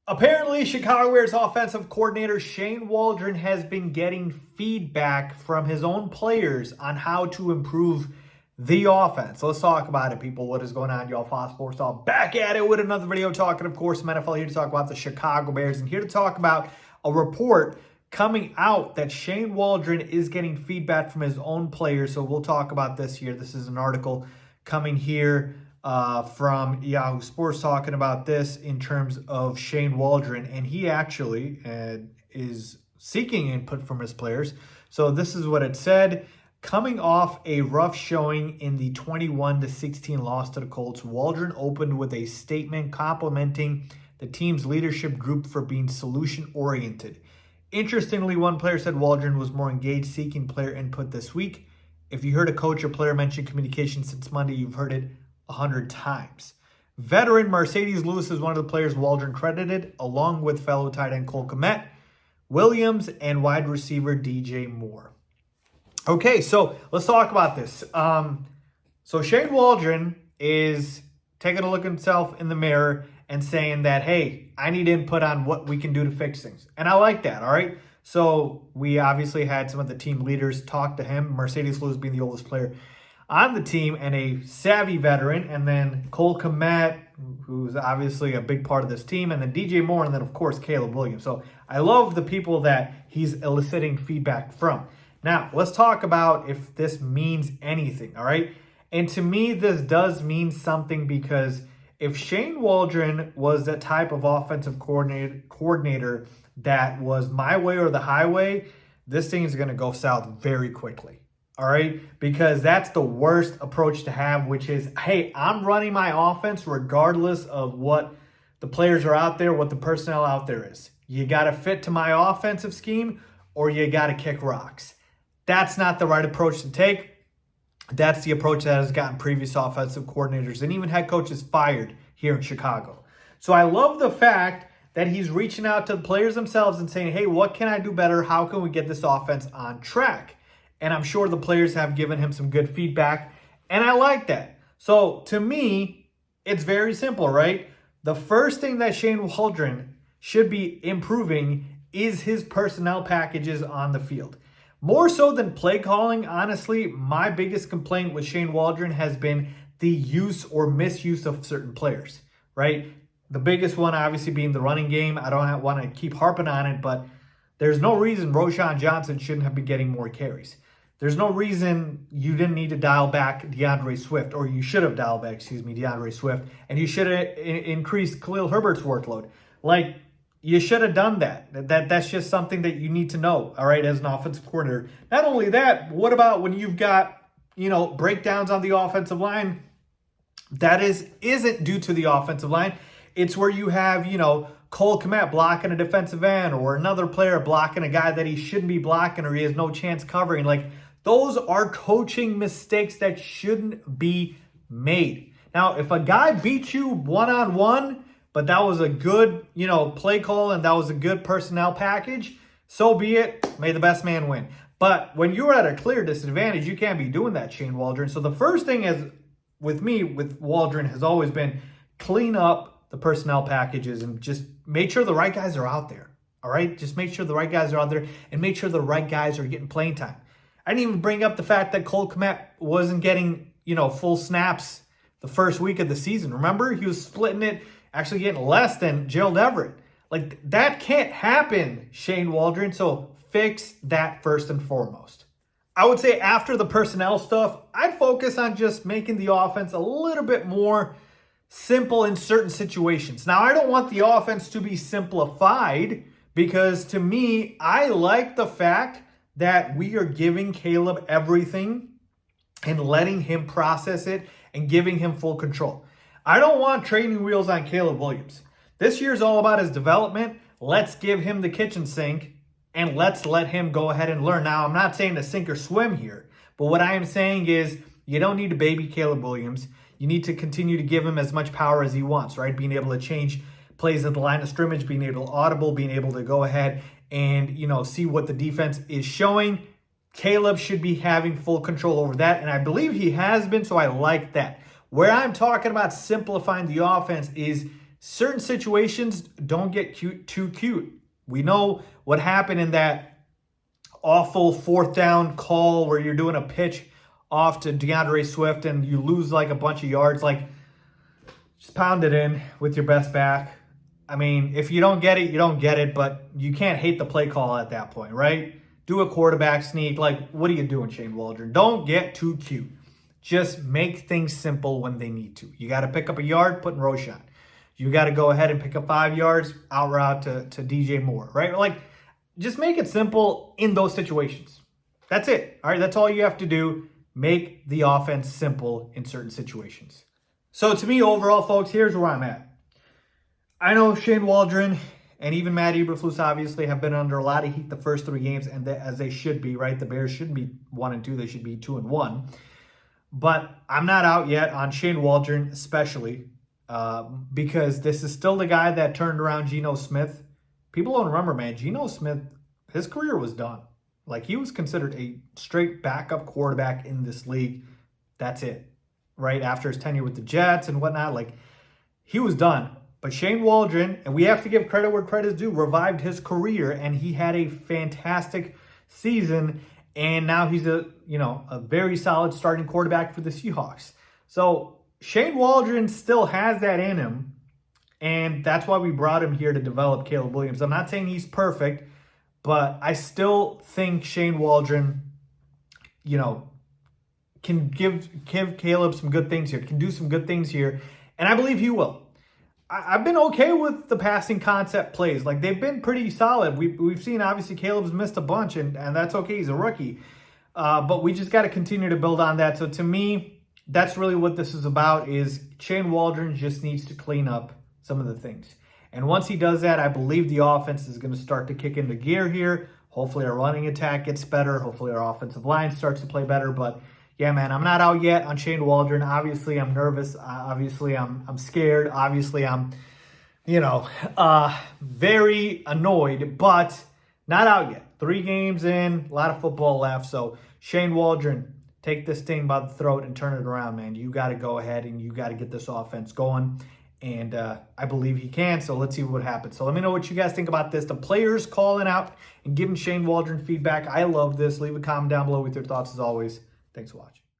Apparently, Chicago Bears offensive coordinator Shane Waldron has been getting feedback from his own players on how to improve the offense. Let's talk about it, people. What is going on, y'all? Fox Sports all back at it with another video talking, of course, some NFL here to talk about the Chicago Bears and here to talk about a report coming out that Shane Waldron is getting feedback from his own players. So we'll talk about this here. This is an article coming here from Yahoo Sports talking about this in terms of Shane Waldron, and he actually is seeking input from his players. So this is what it said. Coming off a rough showing in the 21-16 loss to the Colts, Waldron opened with a statement complimenting the team's leadership group for being solution-oriented. Interestingly, one player said Waldron was more engaged seeking player input this week. If you heard a coach or player mention communication since Monday, you've heard it 100 times. Veteran Mercedes Lewis is one of the players Waldron credited, along with fellow tight end Cole Kmet, Williams, and wide receiver DJ Moore. Okay, so let's talk about this. So Shane Waldron is taking a look at himself in the mirror and saying that, hey, I need input on what we can do to fix things. And I like that, all right? So we obviously had some of the team leaders talk to him, Mercedes Lewis being the oldest player on the team and a savvy veteran, and then Cole Kmet, who's obviously a big part of this team, and then DJ Moore, and then, of course, Caleb Williams. So I love the people that he's eliciting feedback from. Now, let's talk about if this means anything, all right? And to me, this does mean something because if Shane Waldron was the type of offensive coordinator that was my way or the highway, this thing is going to go south very quickly. All right, because that's the worst approach to have, which is, hey, I'm running my offense regardless of what the players are out there, what the personnel out there is. You got to fit to my offensive scheme or you got to kick rocks. That's not the right approach to take. That's the approach that has gotten previous offensive coordinators and even head coaches fired here in Chicago. So I love the fact that he's reaching out to the players themselves and saying, hey, what can I do better? How can we get this offense on track? And I'm sure the players have given him some good feedback. And I like that. So to me, it's very simple, right? The first thing that Shane Waldron should be improving is his personnel packages on the field. More so than play calling, honestly, my biggest complaint with Shane Waldron has been the use or misuse of certain players, right? The biggest one obviously being the running game. I don't want to keep harping on it, but there's no reason Roschon Johnson shouldn't have been getting more carries. There's no reason you didn't need to dial back DeAndre Swift, or you should have dialed back, DeAndre Swift, and you should have increased Khalil Herbert's workload. Like, you should have done that. That's just something that you need to know, all right, as an offensive coordinator. Not only that, what about when you've got, breakdowns on the offensive line that isn't due to the offensive line. It's where you have, Cole Kmet blocking a defensive end or another player blocking a guy that he shouldn't be blocking or he has no chance covering. Like, those are coaching mistakes that shouldn't be made. Now, if a guy beats you one-on-one, but that was a good, play call and that was a good personnel package, so be it. May the best man win. But when you're at a clear disadvantage, you can't be doing that, Shane Waldron. So the first thing is, with Waldron has always been clean up the personnel packages and just make sure the right guys are out there. All right? Just make sure the right guys are out there and make sure the right guys are getting playing time. I didn't even bring up the fact that Cole Kmet wasn't getting, full snaps the first week of the season. Remember? He was splitting it, actually getting less than Gerald Everett. Like, that can't happen, Shane Waldron, so fix that first and foremost. I would say after the personnel stuff, I'd focus on just making the offense a little bit more simple in certain situations. Now, I don't want the offense to be simplified because, to me, I like the fact that we are giving Caleb everything and letting him process it and giving him full control. I don't want training wheels on Caleb Williams. This year's all about his development. Let's give him the kitchen sink and let's let him go ahead and learn. Now, I'm not saying to sink or swim here, but what I am saying is you don't need to baby Caleb Williams. You need to continue to give him as much power as he wants, right? Being able to change plays at the line of scrimmage, being able to audible, being able to go ahead and, see what the defense is showing. Caleb should be having full control over that, and I believe he has been, so I like that. Where I'm talking about simplifying the offense is certain situations don't get too cute. We know what happened in that awful 4th down call where you're doing a pitch off to DeAndre Swift and you lose like a bunch of yards. Like, just pound it in with your best back. I mean, if you don't get it, you don't get it, but you can't hate the play call at that point, right? Do a quarterback sneak. Like, what are you doing, Shane Waldron? Don't get too cute. Just make things simple when they need to. You got to pick up a yard, put in Roshan. You got to go ahead and pick up 5 yards, out route to DJ Moore, right? Like, just make it simple in those situations. That's it. All right, that's all you have to do. Make the offense simple in certain situations. So to me, overall, folks, here's where I'm at. I know Shane Waldron and even Matt Eberflus obviously have been under a lot of heat the first 3 games, and as they should be, right? The Bears shouldn't be 1-2. They should be 2-1. But I'm not out yet on Shane Waldron, especially because this is still the guy that turned around Geno Smith. People don't remember, man. Geno Smith, his career was done. Like, he was considered a straight backup quarterback in this league. That's it, right? After his tenure with the Jets and whatnot, like, he was done. But Shane Waldron, and we have to give credit where credit is due, revived his career, and he had a fantastic season. And now he's a very solid starting quarterback for the Seahawks. So Shane Waldron still has that in him. And that's why we brought him here to develop Caleb Williams. I'm not saying he's perfect, but I still think Shane Waldron, can give Caleb some good things here, can do some good things here. And I believe he will. I've been okay with the passing concept plays. Like, they've been pretty solid. We've seen, obviously, Caleb's missed a bunch, and that's okay. He's a rookie. But we just got to continue to build on that. So to me, that's really what this is about, is Shane Waldron just needs to clean up some of the things. And once he does that, I believe the offense is going to start to kick into gear here. Hopefully our running attack gets better. Hopefully our offensive line starts to play better. But yeah, man, I'm not out yet on Shane Waldron. Obviously, I'm nervous. Obviously, I'm scared. Obviously, I'm, very annoyed, but not out yet. 3 games in, a lot of football left. So Shane Waldron, take this thing by the throat and turn it around, man. You got to go ahead and you got to get this offense going. And I believe he can, so let's see what happens. So let me know what you guys think about this. The players calling out and giving Shane Waldron feedback. I love this. Leave a comment down below with your thoughts as always. Thanks for watching.